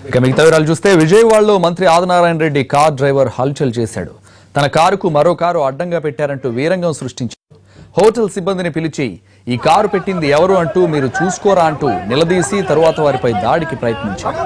ఇక మిగతా వివరాలు చూస్తే విజయవాడలో మంత్రి ఆదినారాయణ రెడ్డి కార్ డ్రైవర్ హల్చల్ చేశాడు. తన కారుకు మరో కారు అడ్డంగా పెట్టారంటూ వీరంగం సృష్టించారు. హోటల్ సిబ్బందిని పిలిచి ఈ కారు పెట్టింది ఎవరు అంటూ మీరు చూసుకోరా అంటూ నిలదీసి తరువాత వారిపై దాడికి ప్రయత్నించారు.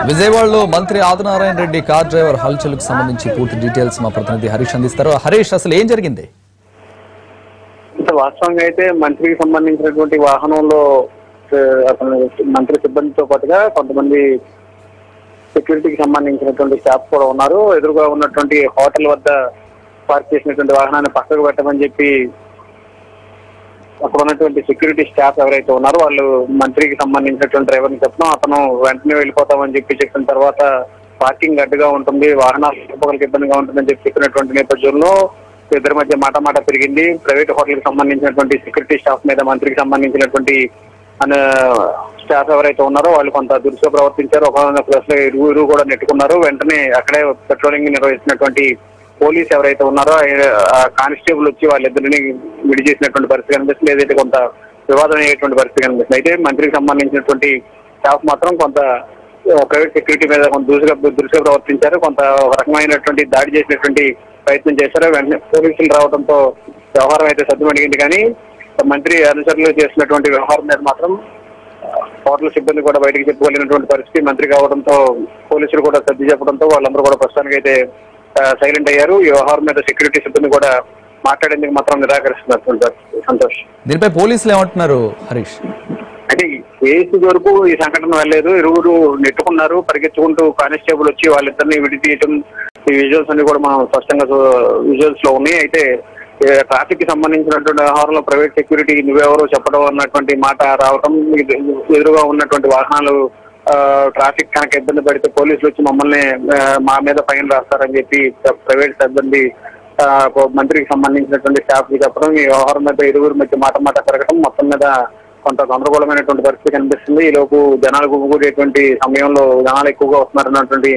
విజయవాడలో మంత్రి ఆదినారాయణ రెడ్డి కార్ డ్రైవర్ హల్చల్కు సంబంధించి పూర్తి డీటెయిల్స్ మా ప్రతినిధి హరీష్ అందిస్తారు. హరీష్, అసలు ఏం జరిగింది? వాస్తవంగా అయితే మంత్రికి సంబంధించినటువంటి వాహనంలో అతను మంత్రి సిబ్బందితో పాటుగా కొంతమంది సెక్యూరిటీకి సంబంధించినటువంటి స్టాఫ్ కూడా ఉన్నారు. ఎదురుగా ఉన్నటువంటి హోటల్ వద్ద పార్క్ చేసినటువంటి వాహనాన్ని పక్కకు పెట్టమని చెప్పి అక్కడ ఉన్నటువంటి సెక్యూరిటీ స్టాఫ్ ఎవరైతే ఉన్నారో వాళ్ళు మంత్రికి సంబంధించినటువంటి డ్రైవర్ని చెప్పడం, అతను వెంటనే వెళ్ళిపోతామని చెప్పి చెప్పిన తర్వాత పార్కింగ్ అడ్డుగా ఉంటుంది, వాహనాలు చెప్పగలకి ఇబ్బందిగా ఉంటుందని చెప్పి చెప్పినటువంటి నేపథ్యంలో ఇద్దరి మధ్య మాట పెరిగింది. ప్రైవేట్ హోటల్ కి సంబంధించినటువంటి సెక్యూరిటీ స్టాఫ్ మీద మంత్రికి సంబంధించినటువంటి స్టాఫ్ ఎవరైతే ఉన్నారో వాళ్ళు కొంత దురుసుగా ప్రవర్తించారు. ఒక ప్లేస్ లో ఇరువురు కూడా నెట్టుకున్నారు. వెంటనే అక్కడే పెట్రోలింగ్ నిర్వహిస్తున్నటువంటి పోలీస్ ఎవరైతే ఉన్నారో కానిస్టేబుల్ వచ్చి వాళ్ళిద్దరిని విడిచేసినటువంటి పరిస్థితి కనిపిస్తుంది. ఏదైతే కొంత వివాదం అయ్యేటువంటి పరిస్థితి కనిపిస్తుంది. అయితే మంత్రికి సంబంధించినటువంటి స్టాఫ్ మాత్రం కొంత ప్రైవేట్ సెక్యూరిటీ మీద కొంత దురుసుగా ప్రవర్తించారు. కొంత రకమైనటువంటి దాడి చేసినటువంటి ప్రయత్నం చేశారు. వెంటనే పోలీసులు రావడంతో వ్యవహారం అయితే సద్దుమణిగింది. కానీ మంత్రి అనుచరులు చేసినటువంటి వ్యవహారం మీద మాత్రం హోటల్ సిబ్బంది కూడా బయటకు చెప్పుకోలేనటువంటి పరిస్థితి మంత్రి కావడంతో పోలీసులు కూడా సర్ది చెప్పడంతో వాళ్ళందరూ కూడా ప్రస్తుతానికి అయితే సైలెంట్ అయ్యారు. ఈ వ్యవహారం మీద సెక్యూరిటీ సిబ్బంది కూడా మాట్లాడేందుకు మాత్రం నిరాకరిస్తున్నారు. సంతోష్, దీనిపై పోలీసులు ఏమంటున్నారు హరీష్? అంటే కేసు వరకు ఈ సంఘటన వెళ్ళలేదు. ఇరువురు నెట్టుకున్నారు. పరిగెత్తుకుంటూ కానిస్టేబుల్ వచ్చి వాళ్ళిద్దరిని విడితీయటం, ఈ విజువల్స్ అన్ని కూడా మనం స్పష్టంగా విజువల్స్ లో ఉన్నాయి. అయితే ట్రాఫిక్ కి సంబంధించినటువంటి వ్యవహారంలో ప్రైవేట్ సెక్యూరిటీ నువ్వెవరో చెప్పడం అన్నటువంటి మాట రావటం, ఎదురుగా ఉన్నటువంటి వాహనాలు ట్రాఫిక్ కనుక ఇబ్బంది పడితే పోలీసులు వచ్చి మమ్మల్ని మా మీద ఫైన్ రాస్తారని చెప్పి ప్రైవేట్ సిబ్బంది మంత్రికి సంబంధించినటువంటి స్టాఫ్ కి చెప్పడం, ఈ వ్యవహారం మీద ఇరువురు మధ్య మాట పెరగడం, మొత్తం మీద కొంత గందరగోళమైనటువంటి పరిస్థితి కనిపిస్తుంది. ఈ లోపు జనాలు గుమిగూడేటువంటి సమయంలో జనాలు ఎక్కువగా వస్తున్నారన్నటువంటి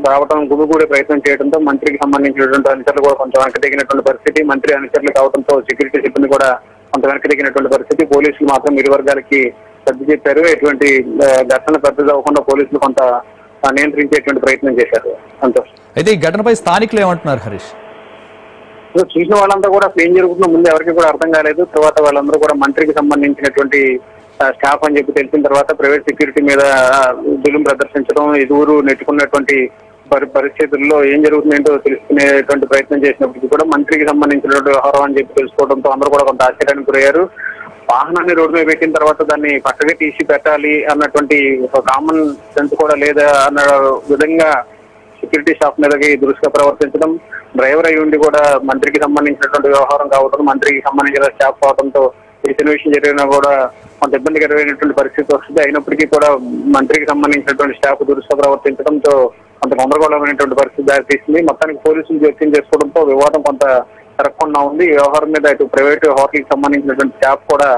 రావటం గుమిగూడే ప్రయత్నం చేయడంతో మంత్రికి సంబంధించినటువంటి అనుచరులు కూడా కొంచెం వెనక్కి దిగినటువంటి పరిస్థితి. మంత్రి అనుచరులు కావడంతో సెక్యూరిటీ సిబ్బంది కూడా కొంత వెనక్కి దిగినటువంటి పరిస్థితి. పోలీసులు మాత్రం ఇరు వర్గాలకి సర్ది చెప్పారు. ఎటువంటి ఘర్షణ పెద్దది అవ్వకుండా పోలీసులు కొంత నియంత్రించేటువంటి ప్రయత్నం చేశారు. సంతోష్, అయితే ఈ ఘటనపై స్థానికులు ఏమంటున్నారు హరీష్? చూసిన వాళ్ళంతా కూడా ఏం జరుగుతుందో ముందు ఎవరికి కూడా అర్థం కాలేదు. తర్వాత వాళ్ళందరూ కూడా మంత్రికి సంబంధించినటువంటి స్టాఫ్ అని చెప్పి తెలిసిన తర్వాత ప్రైవేట్ సెక్యూరిటీ మీద జులుం ప్రదర్శించడం, ఇరువురు నెట్టుకున్నటువంటి పరిస్థితుల్లో ఏం జరుగుతుందేంటో తెలుసుకునేటువంటి ప్రయత్నం చేసినప్పటికీ కూడా మంత్రికి సంబంధించినటువంటి వ్యవహారం అని చెప్పి తెలుసుకోవడంతో అందరూ కూడా కొంత ఆశ్చర్యానికి గురయ్యారు. వాహనాన్ని రోడ్డు మీద పెట్టిన తర్వాత దాన్ని పక్కగా తీసి పెట్టాలి అన్నటువంటి ఒక కామన్ సెన్స్ కూడా లేదా అన్న విధంగా సెక్యూరిటీ స్టాఫ్ మీదకి దురుసుగా ప్రవర్తించడం, డ్రైవర్ అయి ఉండి కూడా మంత్రికి సంబంధించినటువంటి వ్యవహారం కావడం, మంత్రికి సంబంధించిన స్టాఫ్ కావడంతో ఈ విషయం జరిగినా కూడా కొంత ఇబ్బందికరమైనటువంటి పరిస్థితి వస్తుంది. అయినప్పటికీ కూడా మంత్రికి సంబంధించినటువంటి స్టాఫ్ దురుసుగా ప్రవర్తించడంతో కొంత గందరగోళమైనటువంటి పరిస్థితి దారితీస్తుంది. మొత్తానికి పోలీసులు జోక్యం చేసుకోవడంతో వివాదం కొంత జరగకుండా ఉంది. ఈ వ్యవహారం మీద ఇటు ప్రైవేట్ హోటల్ కి సంబంధించినటువంటి స్టాఫ్ కూడా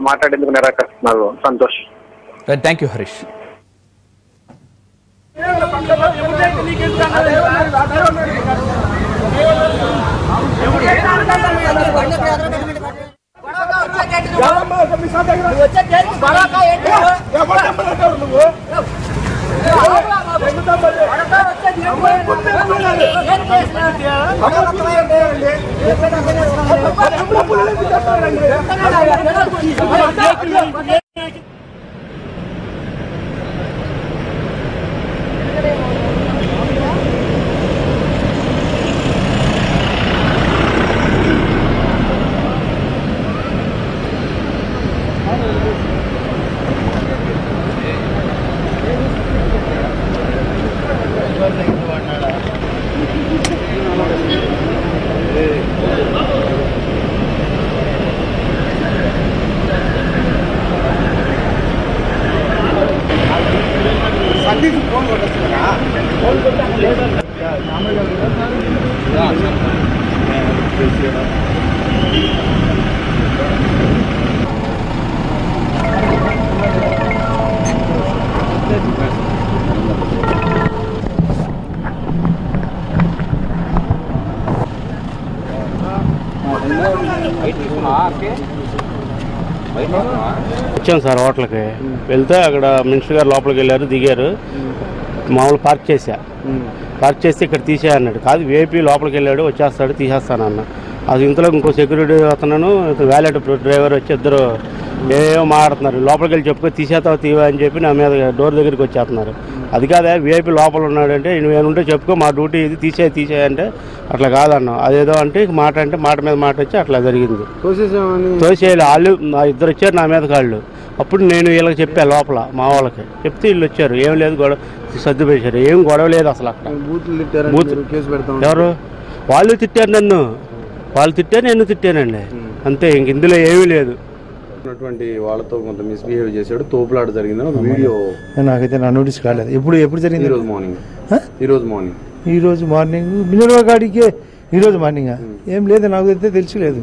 మాట్లాడేందుకు నిరాకరిస్తున్నారు. Santosh, thank you Harish. వచ్చాం సార్ హోటల్కి. వెళ్తే అక్కడ మినిస్టర్ గారు లోపలికి వెళ్ళారు, దిగారు. మామూలు పార్క్ చేస్తే ఇక్కడ తీసే అన్నాడు. కాదు వేపీ లోపలికి వెళ్ళాడు, వచ్చేస్తాడు తీసేస్తానన్న. అది ఇంతలో ఇంకో సెక్యూరిటీ అతను వ్యాలెట్ డ్రైవర్ వచ్చి ఇద్దరు ఏమో మాట్లాడుతున్నారు. లోపలికి వెళ్ళి చెప్పుకొని తీసేస్తావు తీవా అని చెప్పి నా మీద డోర్ దగ్గరికి వచ్చేస్తున్నారు. అది కాదా వేపీ లోపల ఉన్నాడంటే నువ్వేనుంటే చెప్పుకో, మా డ్యూటీ ఇది తీసేయంటే అట్లా కాదన్నావు. అదేదో అంటే మాట మీద మాట వచ్చి అట్లా జరిగింది. తోసేయాలి వాళ్ళు ఇద్దరు వచ్చారు నా మీద కాళ్ళు. అప్పుడు నేను వీళ్ళకి చెప్పాను లోపల మా వాళ్ళకి చెప్తే వీళ్ళు వచ్చారు. ఏం లేదు గొడవ సర్దు పెట్టారు, ఏం గొడవ లేదు అసలు. అక్కడ ఎవరు వాళ్ళు తిట్టారు నన్ను, నేను తిట్టానండి అంతే. ఇంక ఇందులో ఏమీ లేదు. వాళ్ళతో కొంత మిస్బిహేవ్ చేశాడు, తోపులాట జరిగిందని ఒక వీడియో నాకైతే నా నోటీస్ కాలేదు. ఎప్పుడు జరిగింది? ఈ రోజు మార్నింగ్ మినరల్ గాడికి ఈ రోజు మార్నింగ్ ఏం లేదు, నాకు అయితే తెలిసి లేదు.